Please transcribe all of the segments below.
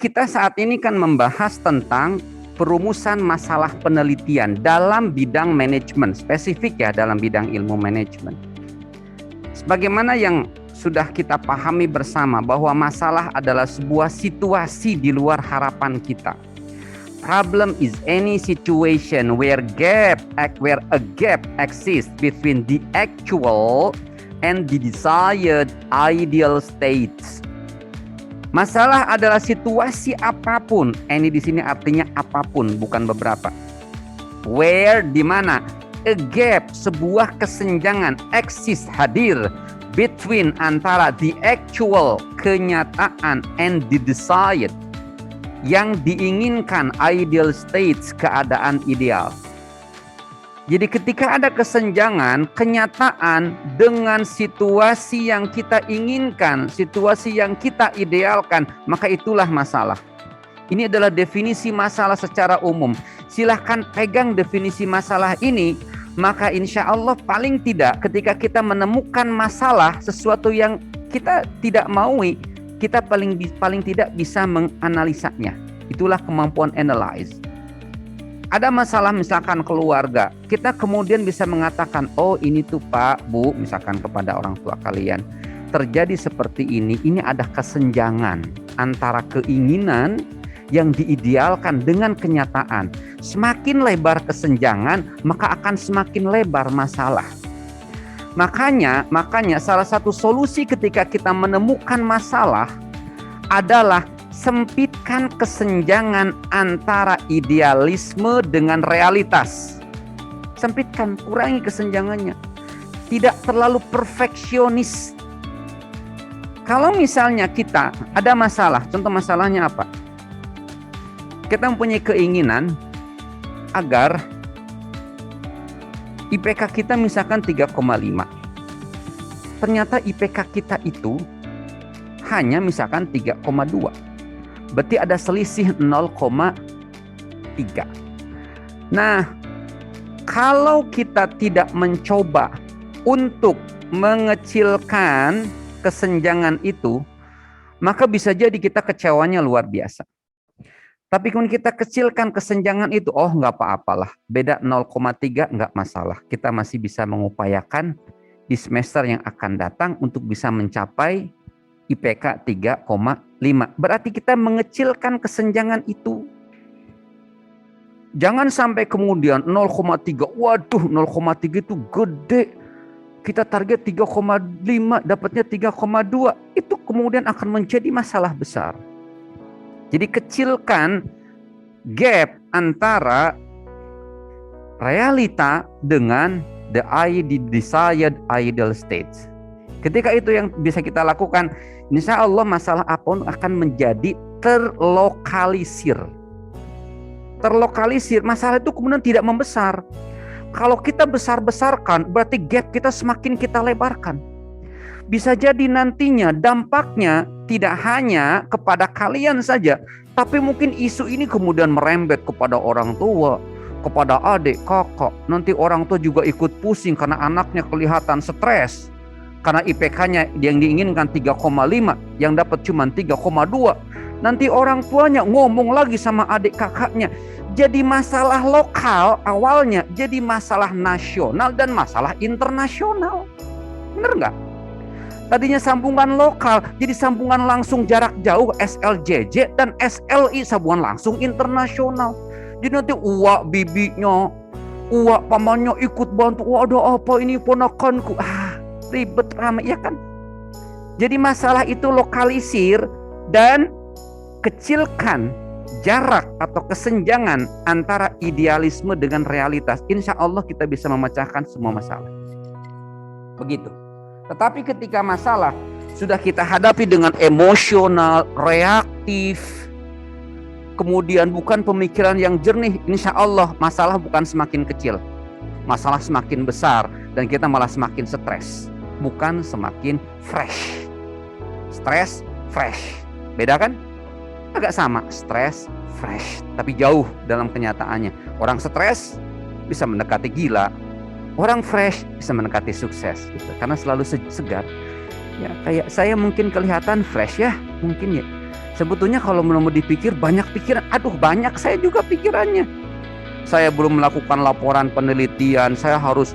kita saat ini kan membahas tentang perumusan masalah penelitian dalam bidang manajemen, spesifik ya dalam bidang ilmu manajemen. Sebagaimana yang sudah kita pahami bersama bahwa masalah adalah sebuah situasi di luar harapan kita. Problem is any situation where a gap exists between the actual and the desired ideal states. Masalah adalah situasi apapun. Any di sini artinya apapun, bukan beberapa. Where, di mana a gap, sebuah kesenjangan exist, hadir between, antara the actual, kenyataan, and the desired, yang diinginkan, ideal states, keadaan ideal. Jadi ketika ada kesenjangan kenyataan dengan situasi yang kita inginkan, situasi yang kita idealkan, maka itulah masalah. Ini adalah definisi masalah secara umum. Silahkan pegang definisi masalah ini, maka insya Allah paling tidak ketika kita menemukan masalah, sesuatu yang kita tidak maui, kita paling tidak bisa menganalisanya. Itulah kemampuan analyze. Ada masalah misalkan keluarga, kita kemudian bisa mengatakan, oh ini tuh Pak, Bu, misalkan kepada orang tua kalian, terjadi seperti ini ada kesenjangan antara keinginan yang diidealkan dengan kenyataan. Semakin lebar kesenjangan, maka akan semakin lebar masalah. Makanya salah satu solusi ketika kita menemukan masalah adalah sempitkan kesenjangan antara idealisme dengan realitas. Sempitkan, kurangi kesenjangannya. Tidak terlalu perfeksionis. Kalau misalnya kita ada masalah, contoh masalahnya apa? Kita mempunyai keinginan agar IPK kita misalkan 3,5. Ternyata IPK kita itu hanya misalkan 3,2. Berarti ada selisih 0,3. Nah, kalau kita tidak mencoba untuk mengecilkan kesenjangan itu, maka bisa jadi kita kecewanya luar biasa. Tapi kalau kita kecilkan kesenjangan itu, oh nggak apa-apalah, beda 0,3 nggak masalah. Kita masih bisa mengupayakan di semester yang akan datang untuk bisa mencapai IPK 3,5. Berarti kita mengecilkan kesenjangan itu. Jangan sampai kemudian 0,3. Waduh, 0,3 itu gede. Kita target 3,5, dapatnya 3,2. Itu kemudian akan menjadi masalah besar. Jadi kecilkan gap antara realita dengan the desired ideal states. Ketika itu yang bisa kita lakukan, insya Allah masalah apapun akan menjadi terlokalisir. Terlokalisir, masalah itu kemudian tidak membesar. Kalau kita besar-besarkan, berarti gap kita semakin kita lebarkan. Bisa jadi nantinya dampaknya tidak hanya kepada kalian saja, tapi mungkin isu ini kemudian merembet kepada orang tua, kepada adik, kakak. Nanti orang tua juga ikut pusing karena anaknya kelihatan stres. Karena IPK-nya yang diinginkan 3,5, yang dapat cuma 3,2. Nanti orang tuanya ngomong lagi sama adik kakaknya. Jadi masalah lokal awalnya jadi masalah nasional dan masalah internasional. Bener nggak? Tadinya sambungan lokal jadi sambungan langsung jarak jauh SLJJ dan SLI, sambungan langsung internasional. Jadi nanti uak bibinya, uak pamannya ikut bantu. Wah, ada apa ini ponakanku? Ribet ramai ya kan. Jadi masalah itu lokalisir dan kecilkan jarak atau kesenjangan antara idealisme dengan realitas. Insya Allah kita bisa memecahkan semua masalah. Begitu. Tetapi ketika masalah sudah kita hadapi dengan emosional, reaktif, kemudian bukan pemikiran yang jernih, insya Allah masalah bukan semakin kecil, masalah semakin besar dan kita malah semakin stres. Bukan semakin fresh. Stres, fresh. Beda kan? Agak sama, stres, fresh. Tapi jauh dalam kenyataannya. Orang stres bisa mendekati gila. Orang fresh bisa mendekati sukses. Gitu. Karena selalu segar. Ya, kayak saya mungkin kelihatan fresh ya. Mungkin ya. Sebetulnya kalau mau dipikir banyak pikiran, aduh banyak saya juga pikirannya. Saya belum melakukan laporan penelitian, saya harus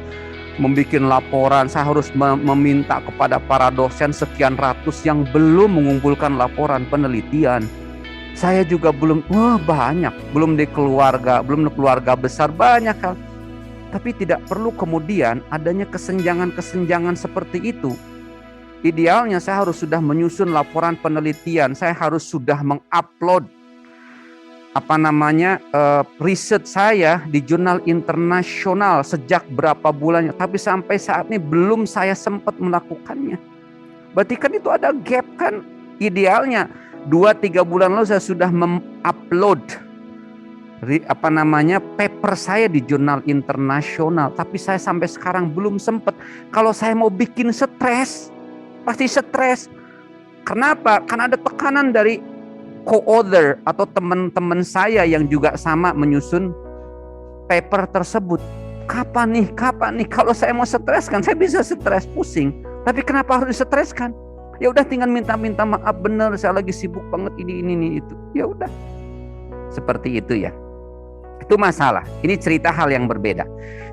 membuat laporan, saya harus meminta kepada para dosen sekian ratus yang belum mengumpulkan laporan penelitian. Saya juga belum, banyak, belum di keluarga besar, banyak hal. Tapi tidak perlu kemudian adanya kesenjangan-kesenjangan seperti itu. Idealnya saya harus sudah menyusun laporan penelitian, saya harus sudah mengupload riset saya di jurnal internasional sejak berapa bulannya, tapi sampai saat ini belum saya sempat melakukannya. Berarti kan itu ada gap kan? Idealnya 2-3 bulan lalu saya sudah mengupload paper saya di jurnal internasional, tapi saya sampai sekarang belum sempat. Kalau saya mau bikin stres, pasti stres. Kenapa? Karena ada tekanan dari co-author atau teman-teman saya yang juga sama menyusun paper tersebut. Kapan nih? Kalau saya mau stres kan, saya bisa stres, pusing. Tapi kenapa harus distreskan? Ya udah tinggal minta maaf, bener saya lagi sibuk banget ini itu. Ya udah. Seperti itu ya. Itu masalah. Ini cerita hal yang berbeda.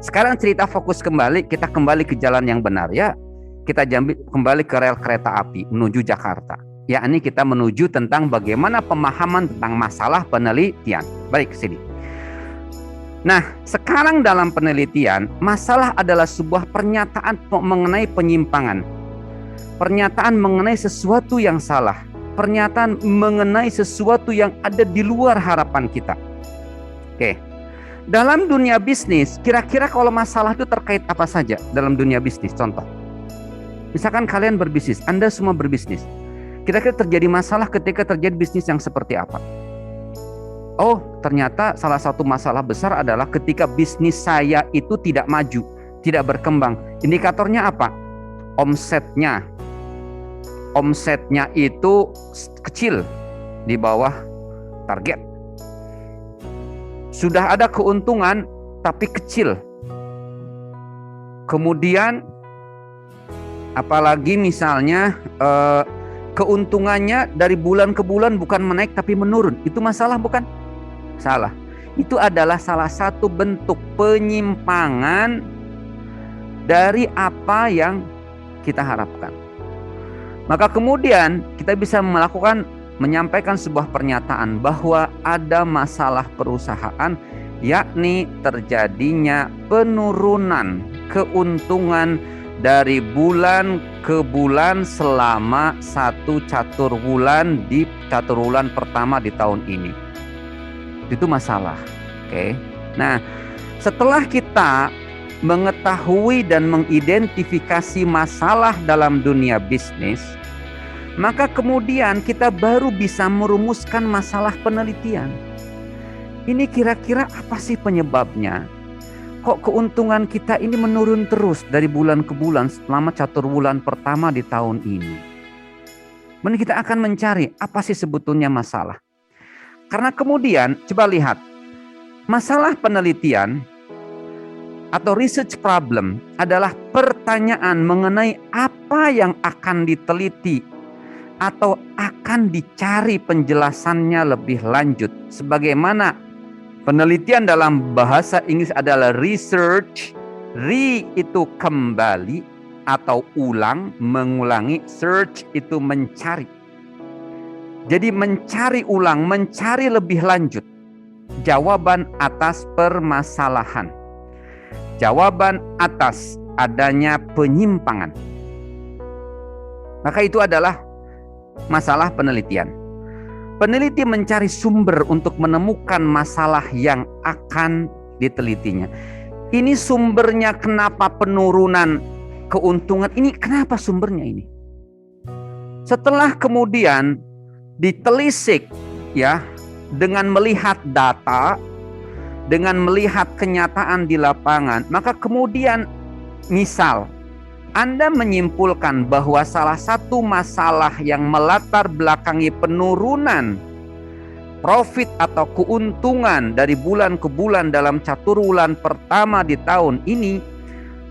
Sekarang cerita fokus kembali, kita kembali ke jalan yang benar ya. Kita kembali ke rel kereta api menuju Jakarta. Yakni kita menuju tentang bagaimana pemahaman tentang masalah penelitian. Baik, sini. Nah, sekarang dalam penelitian, masalah adalah sebuah pernyataan mengenai penyimpangan. Pernyataan mengenai sesuatu yang salah. Pernyataan mengenai sesuatu yang ada di luar harapan kita. Oke. Dalam dunia bisnis, kira-kira kalau masalah itu terkait apa saja dalam dunia bisnis? Contoh. Misalkan kalian berbisnis, Anda semua berbisnis. Kira-kira terjadi masalah ketika terjadi bisnis yang seperti apa? Oh, ternyata salah satu masalah besar adalah ketika bisnis saya itu tidak maju, tidak berkembang. Indikatornya apa? Omsetnya. Omsetnya itu kecil, di bawah target. Sudah ada keuntungan, tapi kecil. Kemudian, apalagi misalnya keuntungannya dari bulan ke bulan bukan menaik tapi menurun. Itu masalah bukan? Salah. Itu adalah salah satu bentuk penyimpangan dari apa yang kita harapkan. Maka kemudian kita bisa menyampaikan sebuah pernyataan bahwa ada masalah perusahaan, yakni terjadinya penurunan keuntungan dari bulan ke bulan selama 1 caturwulan di caturwulan pertama di tahun ini. Itu masalah. Oke. Nah, setelah kita mengetahui dan mengidentifikasi masalah dalam dunia bisnis, maka kemudian kita baru bisa merumuskan masalah penelitian. Ini kira-kira apa sih penyebabnya? Kok keuntungan kita ini menurun terus dari bulan ke bulan selama caturwulan pertama di tahun ini? Kemudian kita akan mencari apa sih sebetulnya masalah. Karena kemudian coba lihat, masalah penelitian atau research problem adalah pertanyaan mengenai apa yang akan diteliti atau akan dicari penjelasannya lebih lanjut. Sebagaimana penelitian dalam bahasa Inggris adalah research, re itu kembali atau ulang, mengulangi, search itu mencari. Jadi mencari ulang, mencari lebih lanjut jawaban atas permasalahan. Jawaban atas adanya penyimpangan. Maka itu adalah masalah penelitian. Peneliti mencari sumber untuk menemukan masalah yang akan ditelitinya. Ini sumbernya kenapa penurunan keuntungan ini, kenapa sumbernya ini? Setelah kemudian ditelisik ya, dengan melihat data, dengan melihat kenyataan di lapangan, maka kemudian misal Anda menyimpulkan bahwa salah satu masalah yang melatar belakangi penurunan profit atau keuntungan dari bulan ke bulan dalam caturwulan pertama di tahun ini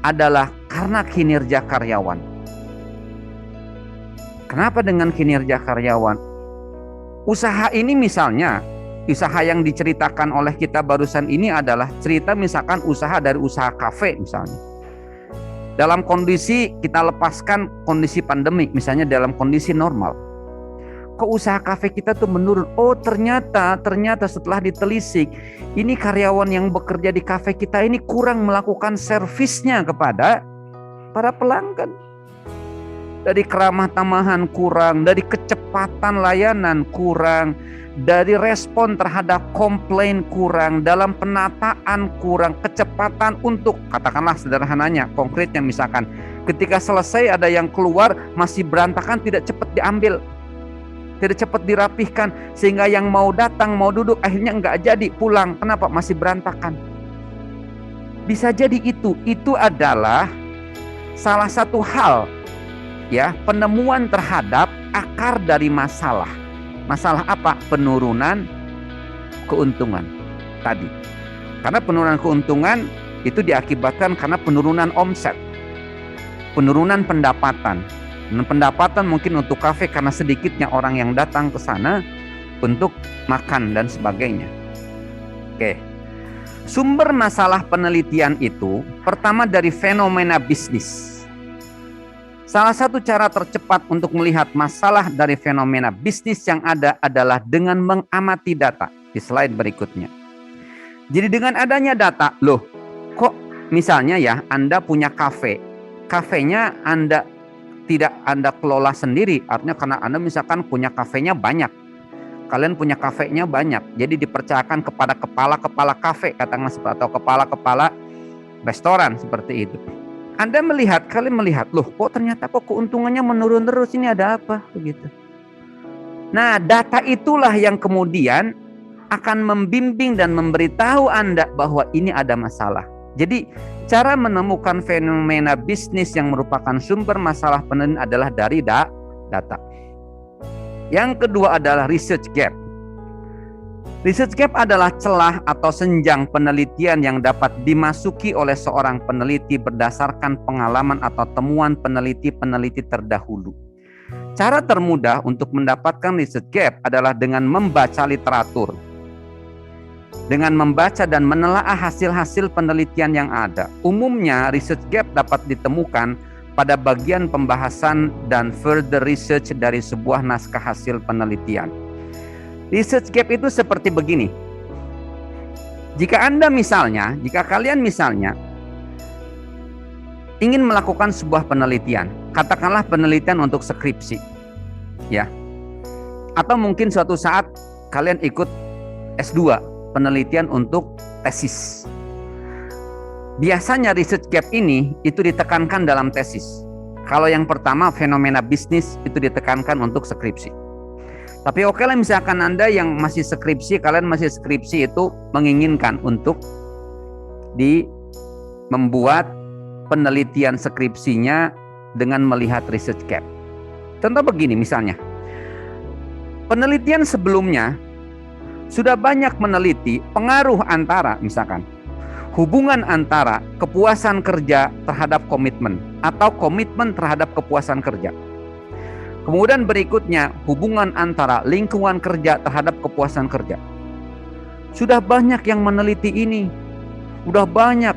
adalah karena kinerja karyawan. Kenapa dengan kinerja karyawan? Usaha ini misalnya, usaha yang diceritakan oleh kita barusan ini adalah cerita misalkan usaha dari usaha kafe misalnya. Dalam kondisi kita lepaskan kondisi pandemik, misalnya dalam kondisi normal. Kok usaha kafe kita tuh menurun? Oh ternyata setelah ditelisik, ini karyawan yang bekerja di kafe kita ini kurang melakukan servisnya kepada para pelanggan. Dari keramah tamahan kurang, dari kecepatan layanan kurang, dari respon terhadap komplain kurang, dalam penataan kurang, kecepatan untuk, katakanlah sederhananya, konkretnya misalkan, ketika selesai ada yang keluar masih berantakan, tidak cepat diambil, tidak cepat dirapihkan, sehingga yang mau datang, mau duduk, akhirnya nggak jadi pulang. Kenapa? Masih berantakan. Bisa jadi itu adalah salah satu hal, ya, penemuan terhadap akar dari masalah. Masalah apa? Penurunan keuntungan tadi. Karena penurunan keuntungan itu diakibatkan karena penurunan omset, penurunan pendapatan. Dan pendapatan mungkin untuk kafe karena sedikitnya orang yang datang ke sana untuk makan dan sebagainya. Oke. Sumber masalah penelitian itu pertama dari fenomena bisnis. Salah satu cara tercepat untuk melihat masalah dari fenomena bisnis yang ada adalah dengan mengamati data. Di slide berikutnya. Jadi dengan adanya data, loh kok misalnya ya Anda punya kafe. Kafenya tidak Anda kelola sendiri, artinya karena Anda misalkan punya kafenya banyak, kalian punya kafenya banyak, jadi dipercayakan kepada kepala-kepala kafe, katakanlah atau kepala-kepala restoran seperti itu. Kalian melihat, loh kok ternyata kok keuntungannya menurun terus, ini ada apa begitu. Nah, data itulah yang kemudian akan membimbing dan memberitahu Anda bahwa ini ada masalah. Jadi cara menemukan fenomena bisnis yang merupakan sumber masalah penelitian adalah dari data. Yang kedua adalah research gap. Research gap adalah celah atau senjang penelitian yang dapat dimasuki oleh seorang peneliti berdasarkan pengalaman atau temuan peneliti-peneliti terdahulu. Cara termudah untuk mendapatkan research gap adalah dengan membaca literatur. Dengan membaca dan menelaah hasil-hasil penelitian yang ada. Umumnya research gap dapat ditemukan pada bagian pembahasan dan further research dari sebuah naskah hasil penelitian. Research gap itu seperti begini. Jika kalian misalnya ingin melakukan sebuah penelitian, katakanlah penelitian untuk skripsi, ya. Atau mungkin suatu saat kalian ikut S2, penelitian untuk tesis. Biasanya research gap ini itu ditekankan dalam tesis. Kalau yang pertama fenomena bisnis itu ditekankan untuk skripsi. Tapi oke lah misalkan Anda yang masih skripsi, kalian masih skripsi itu menginginkan untuk membuat penelitian skripsinya dengan melihat research gap. Contoh begini misalnya. Penelitian sebelumnya sudah banyak meneliti pengaruh antara misalkan hubungan antara kepuasan kerja terhadap komitmen atau komitmen terhadap kepuasan kerja. Kemudian berikutnya hubungan antara lingkungan kerja terhadap kepuasan kerja. Sudah banyak yang meneliti ini. Sudah banyak.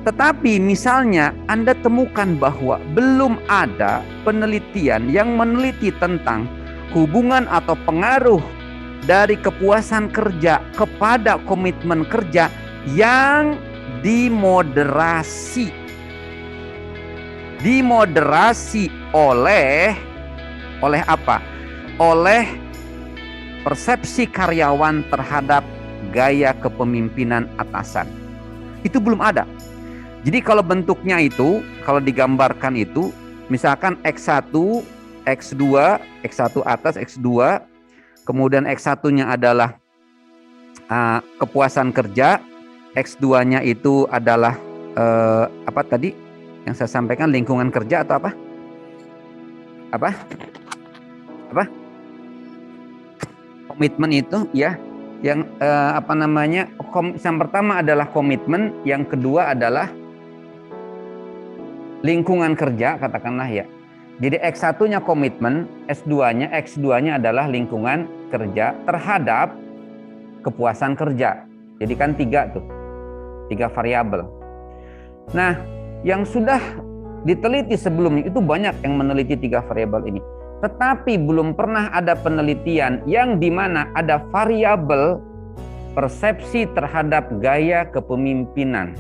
Tetapi misalnya Anda temukan bahwa belum ada penelitian yang meneliti tentang hubungan atau pengaruh dari kepuasan kerja kepada komitmen kerja yang dimoderasi oleh apa? Oleh persepsi karyawan terhadap gaya kepemimpinan atasan. Itu belum ada. Jadi kalau bentuknya itu, kalau digambarkan itu, misalkan X1, X2, X1 atas, X2, kemudian X1-nya adalah kepuasan kerja, X2-nya itu adalah apa tadi yang saya sampaikan, lingkungan kerja atau apa? Apa? Komitmen itu ya, yang yang pertama adalah komitmen, yang kedua adalah lingkungan kerja, katakanlah ya. Jadi X1-nya komitmen, X2-nya adalah lingkungan kerja terhadap kepuasan kerja. Jadi kan 3 variabel. Nah, yang sudah diteliti sebelumnya itu banyak yang meneliti 3 variabel ini. Tetapi belum pernah ada penelitian yang dimana ada variabel persepsi terhadap gaya kepemimpinan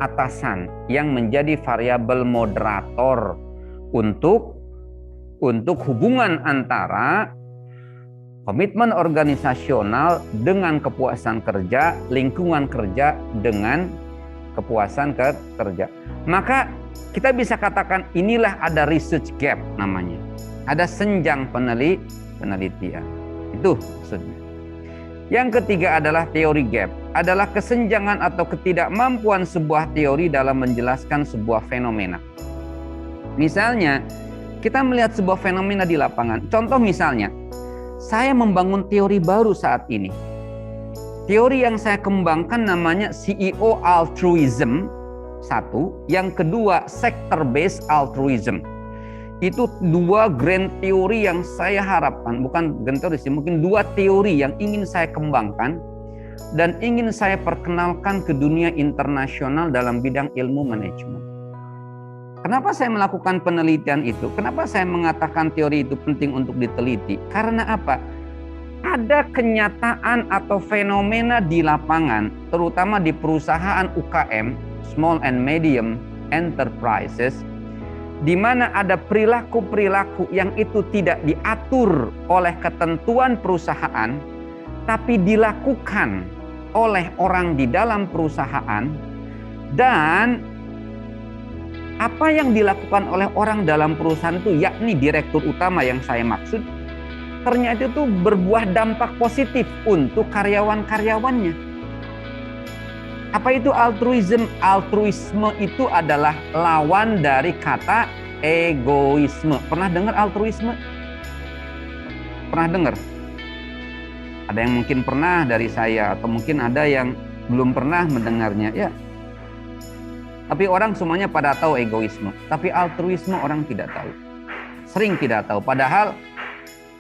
atasan yang menjadi variabel moderator untuk hubungan antara komitmen organisasional dengan kepuasan kerja, lingkungan kerja dengan kepuasan kerja. Maka kita bisa katakan inilah ada research gap namanya. Ada senjang penelitian. Itu maksudnya. Yang ketiga adalah teori gap. Adalah kesenjangan atau ketidakmampuan sebuah teori dalam menjelaskan sebuah fenomena. Misalnya, kita melihat sebuah fenomena di lapangan. Contoh misalnya, saya membangun teori baru saat ini. Teori yang saya kembangkan namanya CEO altruism, satu. Yang kedua, sector-based altruism. Itu 2 grand teori yang saya harapkan, bukan grand teori sih, mungkin 2 teori yang ingin saya kembangkan dan ingin saya perkenalkan ke dunia internasional dalam bidang ilmu manajemen. Kenapa saya melakukan penelitian itu? Kenapa saya mengatakan teori itu penting untuk diteliti? Karena apa? Ada kenyataan atau fenomena di lapangan, terutama di perusahaan UKM, small and medium enterprises, di mana ada perilaku-perilaku yang itu tidak diatur oleh ketentuan perusahaan, tapi dilakukan oleh orang di dalam perusahaan, dan apa yang dilakukan oleh orang dalam perusahaan itu, yakni direktur utama yang saya maksud, ternyata itu berbuah dampak positif untuk karyawan-karyawannya. Apa itu altruism? Altruisme itu adalah lawan dari kata egoisme. Pernah dengar altruisme? Pernah dengar? Ada yang mungkin pernah dari saya, atau mungkin ada yang belum pernah mendengarnya. Ya. Tapi orang semuanya pada tahu egoisme. Tapi altruisme orang tidak tahu. Sering tidak tahu. Padahal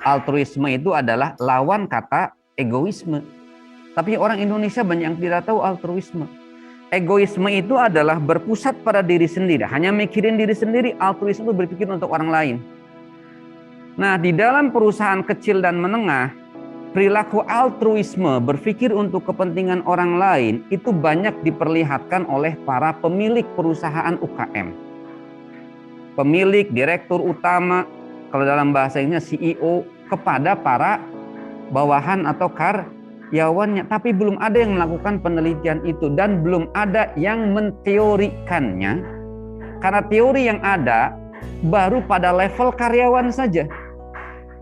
altruisme itu adalah lawan kata egoisme. Tapi orang Indonesia banyak yang tidak tahu altruisme. Egoisme itu adalah berpusat pada diri sendiri. Hanya mikirin diri sendiri. Altruisme itu berpikir untuk orang lain. Nah, di dalam perusahaan kecil dan menengah, perilaku altruisme, berpikir untuk kepentingan orang lain, itu banyak diperlihatkan oleh para pemilik perusahaan UKM. Pemilik, direktur utama, kalau dalam bahasa Inggrisnya CEO, kepada para bawahan atau karyawannya. Tapi belum ada yang melakukan penelitian itu, dan belum ada yang menteorikannya. Karena teori yang ada baru pada level karyawan saja.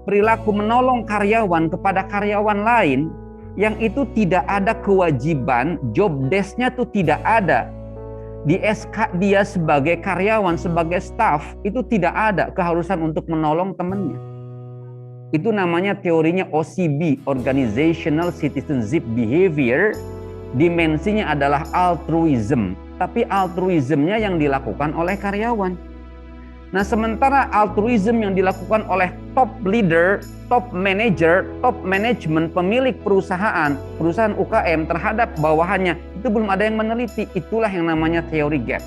Perilaku menolong karyawan kepada karyawan lain yang itu tidak ada kewajiban, job desk-nya itu tidak ada. Di SK dia sebagai karyawan, sebagai staff, itu tidak ada keharusan untuk menolong temannya. Itu namanya teorinya OCB, Organizational Citizenship Behavior. Dimensinya adalah altruism, tapi altruismnya yang dilakukan oleh karyawan. Nah, sementara altruism yang dilakukan oleh top leader, top manager, top management, pemilik perusahaan UKM terhadap bawahannya, itu belum ada yang meneliti. Itulah yang namanya teori gap.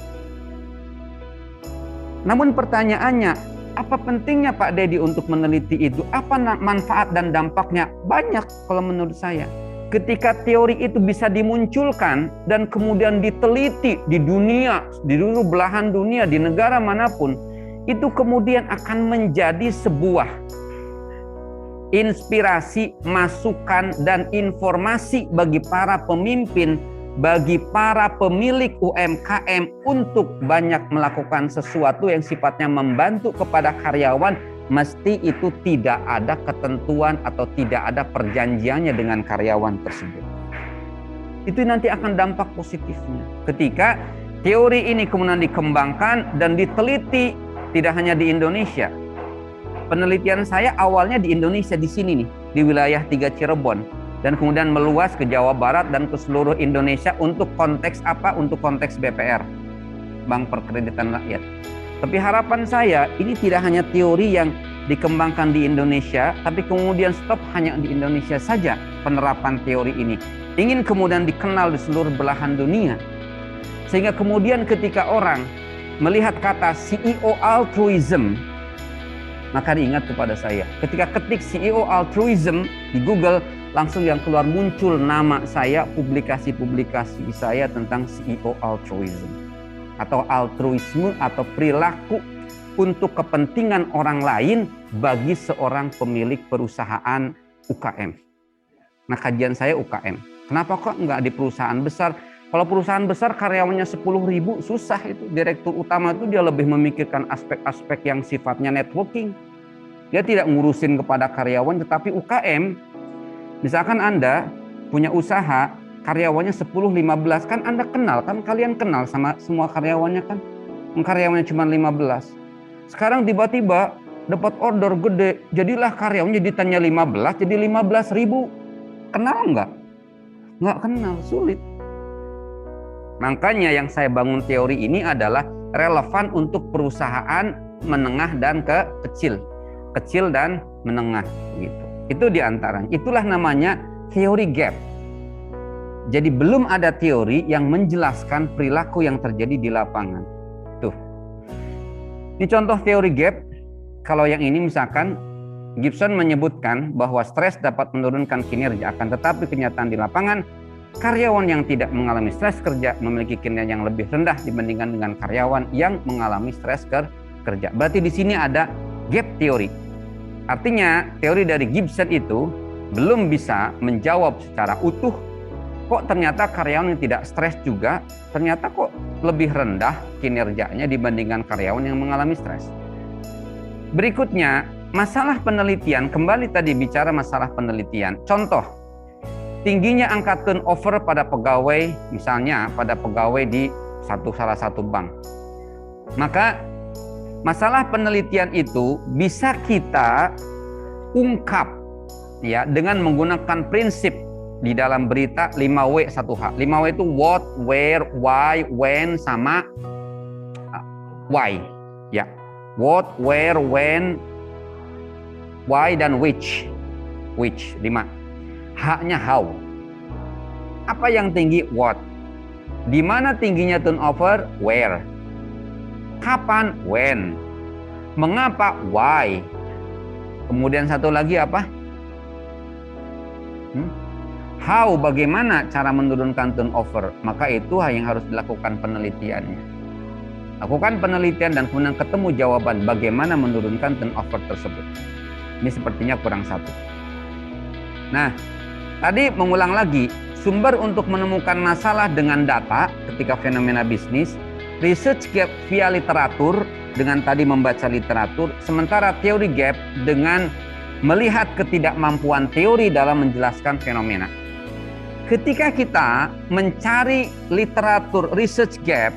Namun pertanyaannya, apa pentingnya Pak Dedi untuk meneliti itu? Apa manfaat dan dampaknya? Banyak kalau menurut saya. Ketika teori itu bisa dimunculkan dan kemudian diteliti di dunia, di seluruh belahan dunia, di negara manapun, itu kemudian akan menjadi sebuah inspirasi, masukan, dan informasi bagi para pemimpin, bagi para pemilik UMKM untuk banyak melakukan sesuatu yang sifatnya membantu kepada karyawan, mesti itu tidak ada ketentuan atau tidak ada perjanjiannya dengan karyawan tersebut. Itu nanti akan dampak positifnya. Ketika teori ini kemudian dikembangkan dan diteliti, tidak hanya di Indonesia. Penelitian saya awalnya di Indonesia, di sini nih, di wilayah 3 Cirebon, dan kemudian meluas ke Jawa Barat dan ke seluruh Indonesia untuk konteks apa? Untuk konteks BPR, Bank Perkreditan Rakyat. Tapi harapan saya ini tidak hanya teori yang dikembangkan di Indonesia, tapi kemudian stop hanya di Indonesia saja penerapan teori ini. Ingin kemudian dikenal di seluruh belahan dunia. Sehingga kemudian ketika orang melihat kata CEO altruism, maka diingat kepada saya. Ketika ketik CEO altruism di Google, langsung yang keluar muncul nama saya, publikasi-publikasi saya tentang CEO altruism. Atau altruisme atau perilaku untuk kepentingan orang lain bagi seorang pemilik perusahaan UKM. Nah, kajian saya UKM. Kenapa kok nggak di perusahaan besar? Kalau perusahaan besar karyawannya 10.000 susah itu. Direktur utama itu dia lebih memikirkan aspek-aspek yang sifatnya networking. Dia tidak ngurusin kepada karyawan, tetapi UKM, misalkan Anda punya usaha, karyawannya 10-15, kan Anda kenal, kan kalian kenal sama semua karyawannya kan? Karyawannya cuma 15. Sekarang tiba-tiba dapat order gede, jadilah karyawannya ditanya 15, jadi 15.000. Kenal nggak? Nggak kenal, sulit. Makanya yang saya bangun teori ini adalah relevan untuk perusahaan menengah dan kecil dan menengah gitu. Itu diantaranya. Itulah namanya teori gap. Jadi belum ada teori yang menjelaskan perilaku yang terjadi di lapangan. Tuh. Ini contoh teori gap. Kalau yang ini misalkan Gibson menyebutkan bahwa stres dapat menurunkan kinerja, akan tetapi kenyataan di lapangan karyawan yang tidak mengalami stres kerja memiliki kinerja yang lebih rendah dibandingkan dengan karyawan yang mengalami stres kerja. Berarti di sini ada gap teori. Artinya teori dari Gibson itu belum bisa menjawab secara utuh kok ternyata karyawan yang tidak stres juga ternyata kok lebih rendah kinerjanya dibandingkan karyawan yang mengalami stres. Berikutnya, masalah penelitian, kembali tadi bicara masalah penelitian. Contoh, tingginya angka turnover pada pegawai, misalnya pada pegawai di salah satu bank. Maka masalah penelitian itu bisa kita ungkap ya dengan menggunakan prinsip di dalam berita 5W 1H. 5W itu what, where, why, when sama why. Ya. What, where, when, why dan which. 5. H-nya how. Apa yang tinggi? What. Di mana tingginya turnover? Where. Kapan? When. Mengapa? Why. Kemudian satu lagi apa? How, bagaimana cara menurunkan turnover? Maka itu yang harus dilakukan penelitiannya. Lakukan penelitian dan kemudian ketemu jawaban bagaimana menurunkan turnover tersebut. Ini sepertinya kurang satu. Nah, tadi mengulang lagi, sumber untuk menemukan masalah dengan data ketika fenomena bisnis, research gap via literatur dengan tadi membaca literatur, sementara teori gap dengan melihat ketidakmampuan teori dalam menjelaskan fenomena. Ketika kita mencari literatur research gap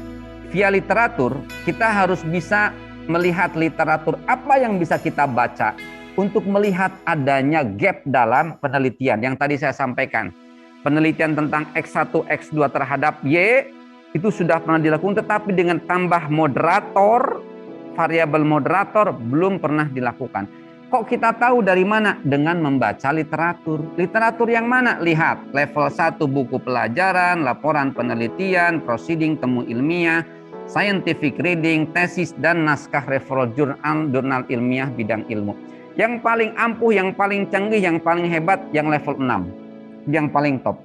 via literatur, kita harus bisa melihat literatur apa yang bisa kita baca untuk melihat adanya gap dalam penelitian yang tadi saya sampaikan. Penelitian tentang X1, X2 terhadap Y itu sudah pernah dilakukan, tetapi dengan tambah moderator, variabel moderator belum pernah dilakukan. Kok kita tahu dari mana? Dengan membaca literatur. Literatur yang mana? Lihat level 1 buku pelajaran, laporan penelitian, proceeding temu ilmiah, scientific reading, tesis, dan naskah referral jurnal ilmiah bidang ilmu. Yang paling ampuh, yang paling canggih, yang paling hebat, yang level 6. Yang paling top.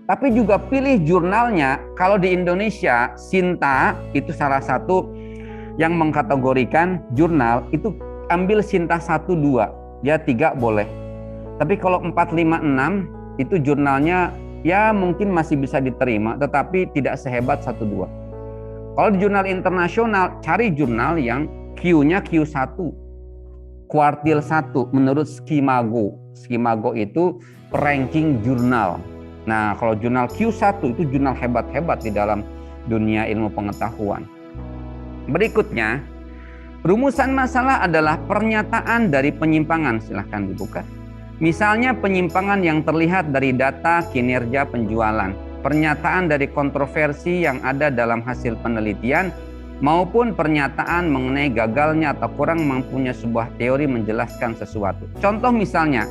Tapi juga pilih jurnalnya. Kalau di Indonesia, Sinta itu salah satu yang mengkategorikan jurnal, itu ambil Sinta 1-2. Ya 3 boleh. Tapi kalau 4, 5, 6 itu jurnalnya ya mungkin masih bisa diterima, tetapi tidak sehebat 1-2. Kalau di jurnal internasional, cari jurnal yang Q-nya Q1. Kuartil 1 menurut Skimago. Skimago itu ranking jurnal. Nah, kalau jurnal Q1 itu jurnal hebat-hebat di dalam dunia ilmu pengetahuan. Berikutnya, rumusan masalah adalah pernyataan dari penyimpangan. Silahkan dibuka. Misalnya penyimpangan yang terlihat dari data kinerja penjualan. Pernyataan dari kontroversi yang ada dalam hasil penelitian maupun pernyataan mengenai gagalnya atau kurang mampunya sebuah teori menjelaskan sesuatu. Contoh misalnya,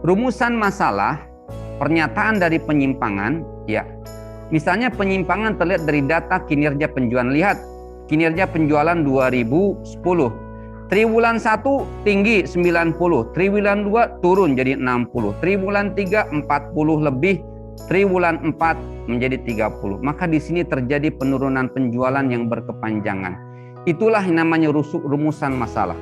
rumusan masalah, pernyataan dari penyimpangan, ya. Misalnya penyimpangan terlihat dari data kinerja penjualan. Lihat, kinerja penjualan 2010. Triwulan 1 tinggi 90, triwulan 2 turun jadi 60, triwulan 3 40 lebih, triwulan 4 menjadi 30. Maka di sini terjadi penurunan penjualan yang berkepanjangan. Itulah yang namanya rumusan masalah.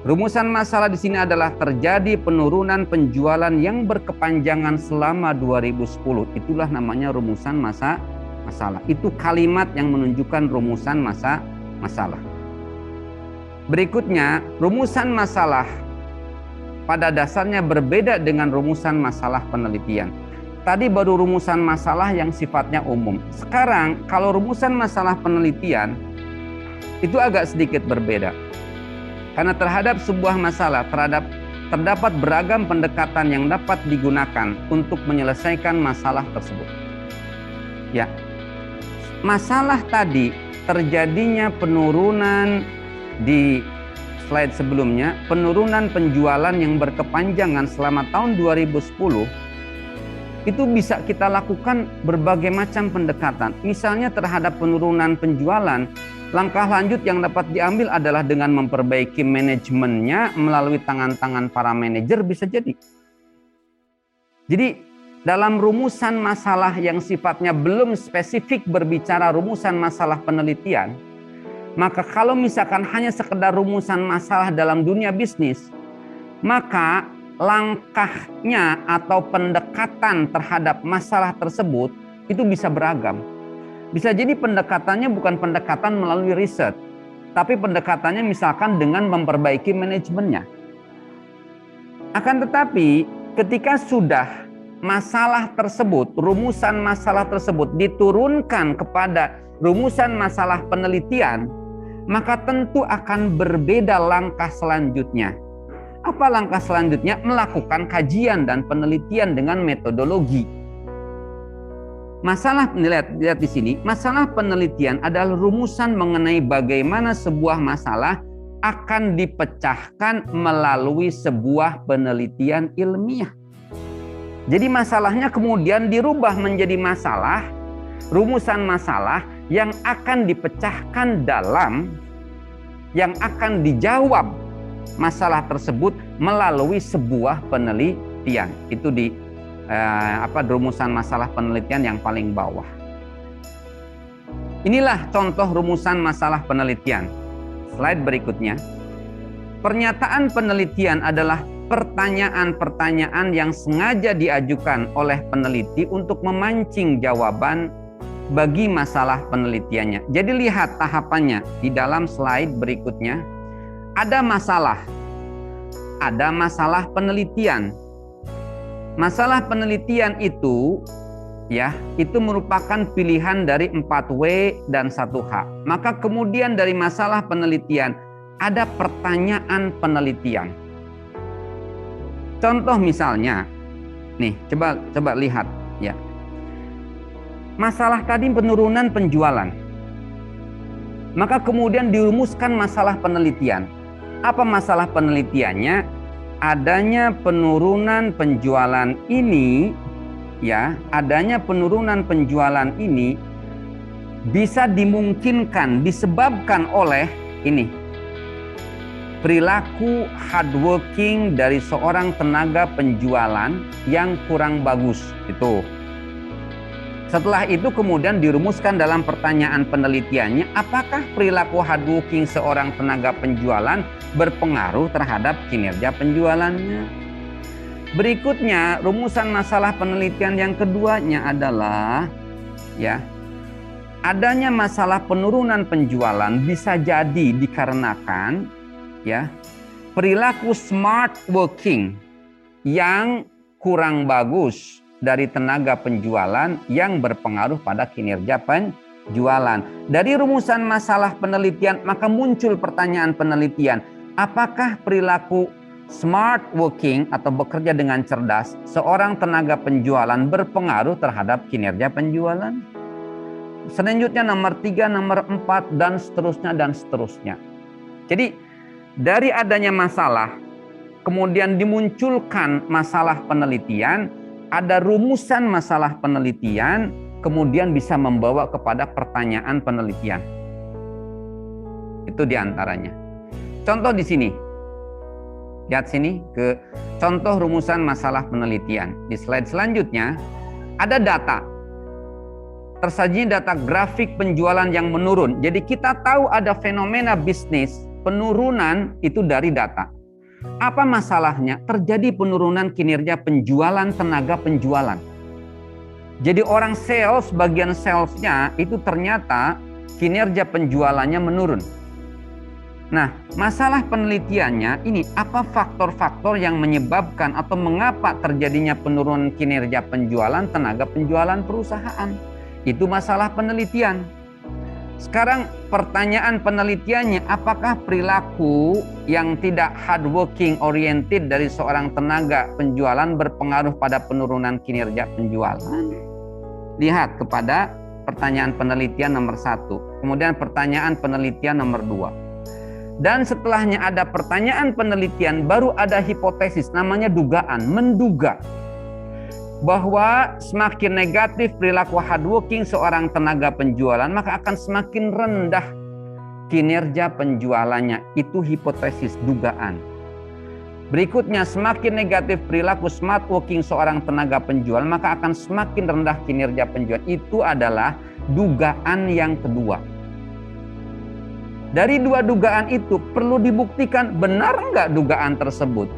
Rumusan masalah di sini adalah terjadi penurunan penjualan yang berkepanjangan selama 2010. Itulah namanya rumusan masalah. Itu kalimat yang menunjukkan rumusan masalah. Berikutnya, rumusan masalah pada dasarnya berbeda dengan rumusan masalah penelitian. Tadi baru rumusan masalah yang sifatnya umum. Sekarang, kalau rumusan masalah penelitian, itu agak sedikit berbeda. Karena terhadap sebuah masalah, terdapat beragam pendekatan yang dapat digunakan untuk menyelesaikan masalah tersebut. Ya, masalah tadi terjadinya penurunan di slide sebelumnya, penurunan penjualan yang berkepanjangan selama tahun 2010, itu bisa kita lakukan berbagai macam pendekatan. Misalnya terhadap penurunan penjualan, langkah lanjut yang dapat diambil adalah dengan memperbaiki manajemennya melalui tangan-tangan para manajer, bisa jadi. Jadi dalam rumusan masalah yang sifatnya belum spesifik berbicara rumusan masalah penelitian, maka kalau misalkan hanya sekedar rumusan masalah dalam dunia bisnis, maka langkahnya atau pendekatan terhadap masalah tersebut itu bisa beragam. Bisa jadi pendekatannya bukan pendekatan melalui riset, tapi pendekatannya misalkan dengan memperbaiki manajemennya. Akan tetapi ketika sudah masalah tersebut, rumusan masalah tersebut diturunkan kepada rumusan masalah penelitian, maka tentu akan berbeda langkah selanjutnya. Apa langkah selanjutnya? Melakukan kajian dan penelitian dengan metodologi. Lihat di sini, masalah penelitian adalah rumusan mengenai bagaimana sebuah masalah akan dipecahkan melalui sebuah penelitian ilmiah. Jadi masalahnya kemudian dirubah menjadi rumusan masalah yang akan dipecahkan yang akan dijawab masalah tersebut melalui sebuah penelitian. Itu di rumusan masalah penelitian yang paling bawah. Inilah contoh rumusan masalah penelitian. Slide berikutnya. Pernyataan penelitian adalah pertanyaan-pertanyaan yang sengaja diajukan oleh peneliti untuk memancing jawaban bagi masalah penelitiannya. Jadi lihat tahapannya di dalam slide berikutnya. Ada masalah penelitian. Masalah penelitian itu itu merupakan pilihan dari 4W dan 1H. Maka kemudian dari masalah penelitian ada pertanyaan penelitian. Contoh misalnya, nih coba lihat ya. Masalah tadi penurunan penjualan. Maka kemudian dirumuskan masalah penelitian. Apa masalah penelitiannya? Adanya penurunan penjualan ini, adanya penurunan penjualan ini bisa dimungkinkan disebabkan oleh perilaku hardworking dari seorang tenaga penjualan yang kurang bagus. Itu. Setelah itu kemudian dirumuskan dalam pertanyaan penelitiannya, apakah perilaku hardworking seorang tenaga penjualan berpengaruh terhadap kinerja penjualannya? Berikutnya, rumusan masalah penelitian yang keduanya adalah adanya masalah penurunan penjualan bisa jadi dikarenakan perilaku smart working yang kurang bagus dari tenaga penjualan yang berpengaruh pada kinerja penjualan. Dari rumusan masalah penelitian maka muncul pertanyaan penelitian, apakah perilaku smart working atau bekerja dengan cerdas seorang tenaga penjualan berpengaruh terhadap kinerja penjualan? Selanjutnya nomor 3, nomor 4, dan seterusnya, dan seterusnya. Jadi dari adanya masalah, kemudian dimunculkan masalah penelitian, ada rumusan masalah penelitian, kemudian bisa membawa kepada pertanyaan penelitian. Itu diantaranya. Contoh di sini. Lihat sini ke contoh rumusan masalah penelitian. Di slide selanjutnya ada data. Tersaji data grafik penjualan yang menurun. Jadi kita tahu ada fenomena bisnis penurunan itu dari data. Apa masalahnya? Terjadi penurunan kinerja penjualan, tenaga penjualan. Jadi orang sales, bagian salesnya itu ternyata kinerja penjualannya menurun. Nah, masalah penelitiannya ini apa faktor-faktor yang menyebabkan atau mengapa terjadinya penurunan kinerja penjualan, tenaga penjualan perusahaan. Itu masalah penelitian. Sekarang pertanyaan penelitiannya, apakah perilaku yang tidak hardworking oriented dari seorang tenaga penjualan berpengaruh pada penurunan kinerja penjualan? Lihat kepada pertanyaan penelitian nomor 1, kemudian pertanyaan penelitian nomor 2. Dan setelahnya ada pertanyaan penelitian, baru ada hipotesis, namanya dugaan, menduga bahwa semakin negatif perilaku hardworking seorang tenaga penjualan, maka akan semakin rendah kinerja penjualannya. Itu hipotesis, dugaan. Berikutnya, semakin negatif perilaku smart working seorang tenaga penjual, maka akan semakin rendah kinerja penjual. Itu adalah dugaan yang kedua. Dari dua dugaan itu perlu dibuktikan benar enggak dugaan tersebut.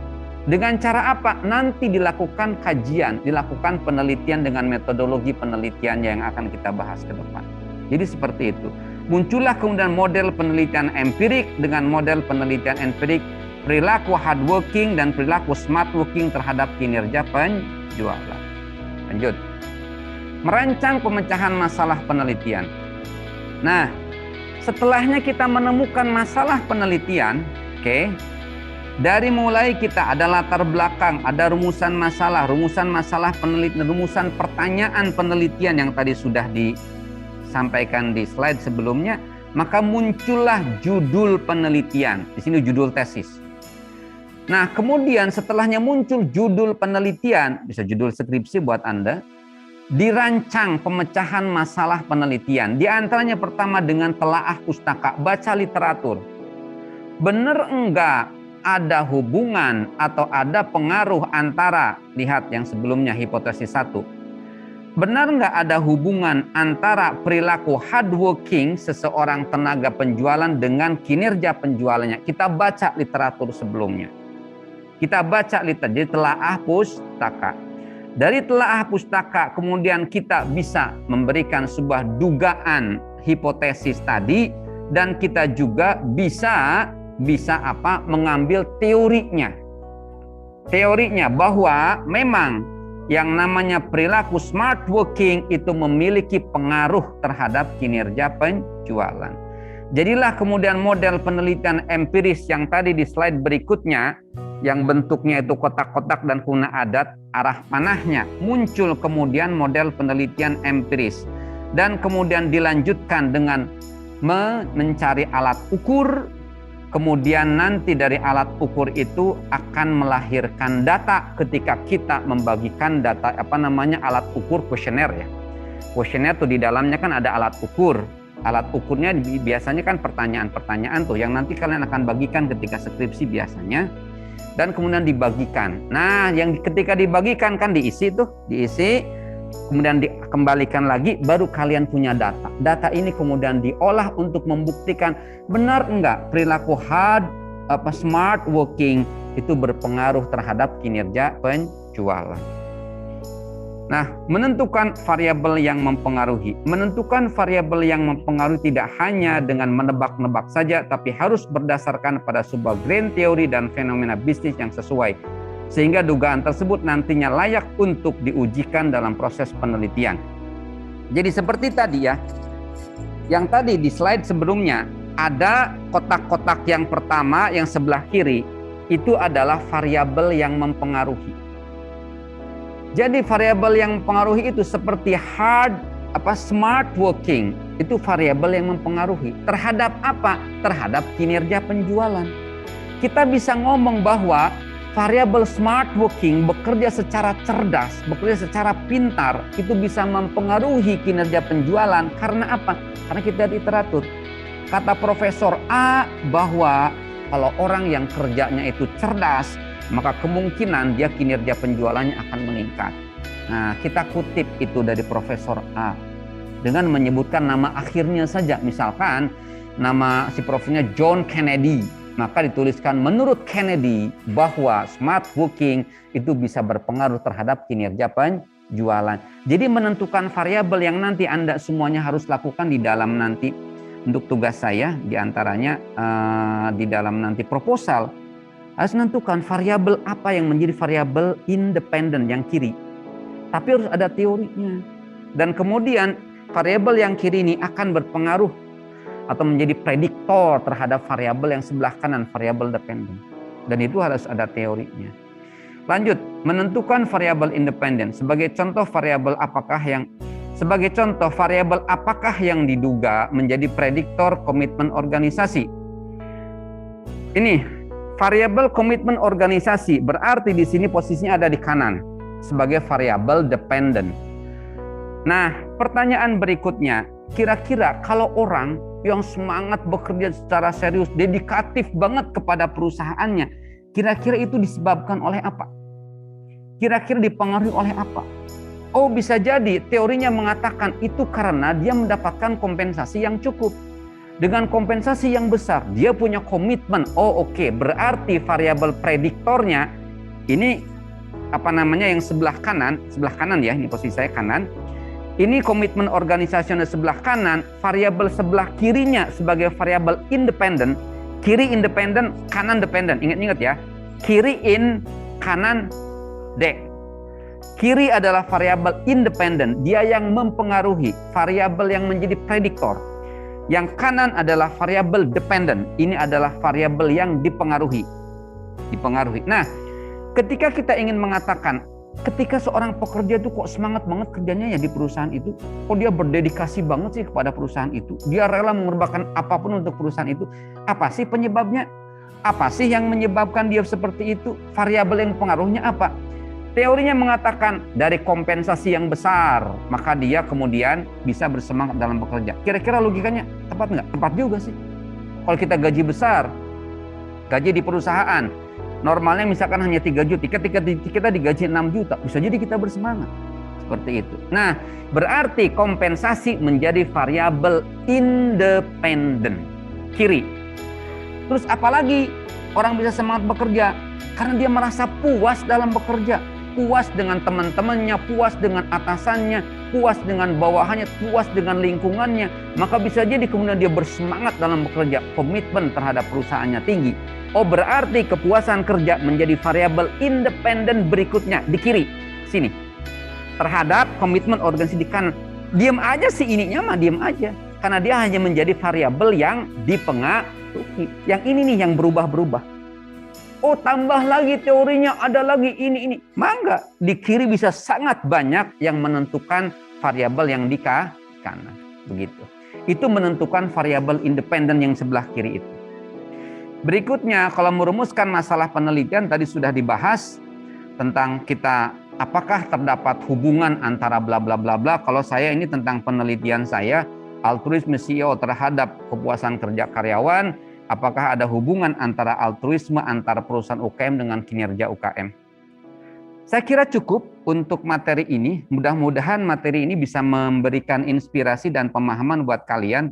Dengan cara apa? Nanti dilakukan kajian, dilakukan penelitian dengan metodologi penelitian yang akan kita bahas ke depan. Jadi seperti itu. Muncullah kemudian model penelitian empirik dengan model penelitian empirik perilaku hardworking dan perilaku smart working terhadap kinerja penjualan. Lanjut. Merancang pemecahan masalah penelitian. Nah, setelahnya kita menemukan masalah penelitian, oke. Dari mulai kita ada latar belakang, ada rumusan masalah penelitian, rumusan pertanyaan penelitian yang tadi sudah disampaikan di slide sebelumnya, maka muncullah judul penelitian. Di sini judul tesis. Nah, kemudian setelahnya muncul judul penelitian, bisa judul skripsi buat Anda, dirancang pemecahan masalah penelitian. Di antaranya pertama dengan telaah pustaka, baca literatur. Benar enggak ada hubungan atau ada pengaruh antara, lihat yang sebelumnya hipotesis 1. Benar enggak ada hubungan antara perilaku hardworking seseorang tenaga penjualan dengan kinerja penjualannya? Kita baca literatur sebelumnya. Kita baca literatur, jadi telaah pustaka. Dari telaah pustaka kemudian kita bisa memberikan sebuah dugaan hipotesis tadi, dan kita juga bisa mengambil teorinya. Teorinya bahwa memang yang namanya perilaku smart working itu memiliki pengaruh terhadap kinerja penjualan. Jadilah kemudian model penelitian empiris yang tadi di slide berikutnya, yang bentuknya itu kotak-kotak dan kuna adat arah panahnya, muncul kemudian model penelitian empiris, dan kemudian dilanjutkan dengan mencari alat ukur, kemudian nanti dari alat ukur itu akan melahirkan data ketika kita membagikan data alat ukur kuesioner ya. Kuesioner tuh di dalamnya kan ada alat ukur. Alat ukurnya biasanya kan pertanyaan-pertanyaan tuh yang nanti kalian akan bagikan ketika skripsi biasanya. Dan kemudian dibagikan. Nah, yang ketika dibagikan kan diisi, kemudian dikembalikan lagi, baru kalian punya data. Data ini kemudian diolah untuk membuktikan benar enggak perilaku smart working itu berpengaruh terhadap kinerja penjualan. Nah, menentukan variabel yang mempengaruhi. Menentukan variabel yang mempengaruhi tidak hanya dengan menebak-nebak saja, tapi harus berdasarkan pada sebuah grand teori dan fenomena bisnis yang sesuai. Sehingga dugaan tersebut nantinya layak untuk diujikan dalam proses penelitian. Jadi seperti tadi ya, yang tadi di slide sebelumnya, ada kotak-kotak yang pertama yang sebelah kiri, itu adalah variabel yang mempengaruhi. Jadi variabel yang mempengaruhi itu seperti smart working itu variabel yang mempengaruhi terhadap apa? Terhadap kinerja penjualan. Kita bisa ngomong bahwa variabel smart working, bekerja secara cerdas, bekerja secara pintar, itu bisa mempengaruhi kinerja penjualan. Karena apa? Karena kita lihat literatur. Kata Profesor A bahwa kalau orang yang kerjanya itu cerdas, maka kemungkinan dia kinerja penjualannya akan meningkat. Nah, kita kutip itu dari Profesor A dengan menyebutkan nama akhirnya saja. Misalkan nama si profesornya John Kennedy, maka dituliskan menurut Kennedy bahwa smart working itu bisa berpengaruh terhadap kinerja penjualan. Jadi menentukan variabel yang nanti Anda semuanya harus lakukan di dalam nanti untuk tugas saya, diantaranya di dalam nanti proposal, harus menentukan variabel apa yang menjadi variabel independen yang kiri. Tapi harus ada teorinya. Dan kemudian variabel yang kiri ini akan berpengaruh atau menjadi prediktor terhadap variabel yang sebelah kanan, variabel dependen. Dan itu harus ada teorinya. Lanjut, menentukan variabel independen. Sebagai contoh variabel apakah yang diduga menjadi prediktor komitmen organisasi? Ini variabel komitmen organisasi berarti di sini posisinya ada di kanan sebagai variabel dependen. Nah, pertanyaan berikutnya, kira-kira kalau orang yang semangat bekerja secara serius, dedikatif banget kepada perusahaannya, kira-kira itu disebabkan oleh apa? Kira-kira dipengaruhi oleh apa? Oh, bisa jadi teorinya mengatakan itu karena dia mendapatkan kompensasi yang cukup. Dengan kompensasi yang besar, dia punya komitmen. Oh, oke, berarti variabel prediktornya ini yang sebelah kanan ya, ini posisi saya kanan. Ini komitmen organisasional sebelah kanan, variabel sebelah kirinya sebagai variabel independen. Kiri independen, kanan dependen. Ingat-ingat ya. Kiri in, kanan D. Kiri adalah variabel independen, dia yang mempengaruhi, variabel yang menjadi prediktor. Yang kanan adalah variabel dependen, ini adalah variabel yang dipengaruhi. Nah, ketika kita ingin mengatakan, ketika seorang pekerja itu kok semangat banget kerjanya ya di perusahaan itu, kok dia berdedikasi banget sih kepada perusahaan itu, dia rela mengorbankan apapun untuk perusahaan itu, apa sih penyebabnya? Apa sih yang menyebabkan dia seperti itu? Variabel yang pengaruhnya apa? Teorinya mengatakan dari kompensasi yang besar, maka dia kemudian bisa bersemangat dalam bekerja. Kira-kira logikanya tepat nggak? Tepat juga sih. Kalau kita gaji besar, gaji di perusahaan, normalnya misalkan hanya 3 juta, ketika kita digaji 6 juta, bisa jadi kita bersemangat. Seperti itu. Nah, berarti kompensasi menjadi variabel independen. Kiri. Terus apalagi orang bisa semangat bekerja? Karena dia merasa puas dalam bekerja. Puas dengan teman-temannya, puas dengan atasannya, puas dengan bawahannya, puas dengan lingkungannya. Maka bisa jadi kemudian dia bersemangat dalam bekerja. Komitmen terhadap perusahaannya tinggi. Oh, berarti kepuasan kerja menjadi variabel independen berikutnya di kiri sini terhadap komitmen organisasi di kanan. Diam aja sih ininya mah, diam aja karena dia hanya menjadi variabel yang dipengaruhi. Yang ini nih yang berubah-berubah. Oh, tambah lagi teorinya ada lagi ini. Mangga di kiri bisa sangat banyak yang menentukan variabel yang di kanan. Begitu. Itu menentukan variabel independen yang sebelah kiri itu. Berikutnya, kalau merumuskan masalah penelitian tadi sudah dibahas tentang kita apakah terdapat hubungan antara bla bla bla bla. Kalau saya ini tentang penelitian saya, altruisme CEO terhadap kepuasan kerja karyawan, apakah ada hubungan antara altruisme antara perusahaan UKM dengan kinerja UKM. Saya kira cukup untuk materi ini. Mudah-mudahan materi ini bisa memberikan inspirasi dan pemahaman buat kalian.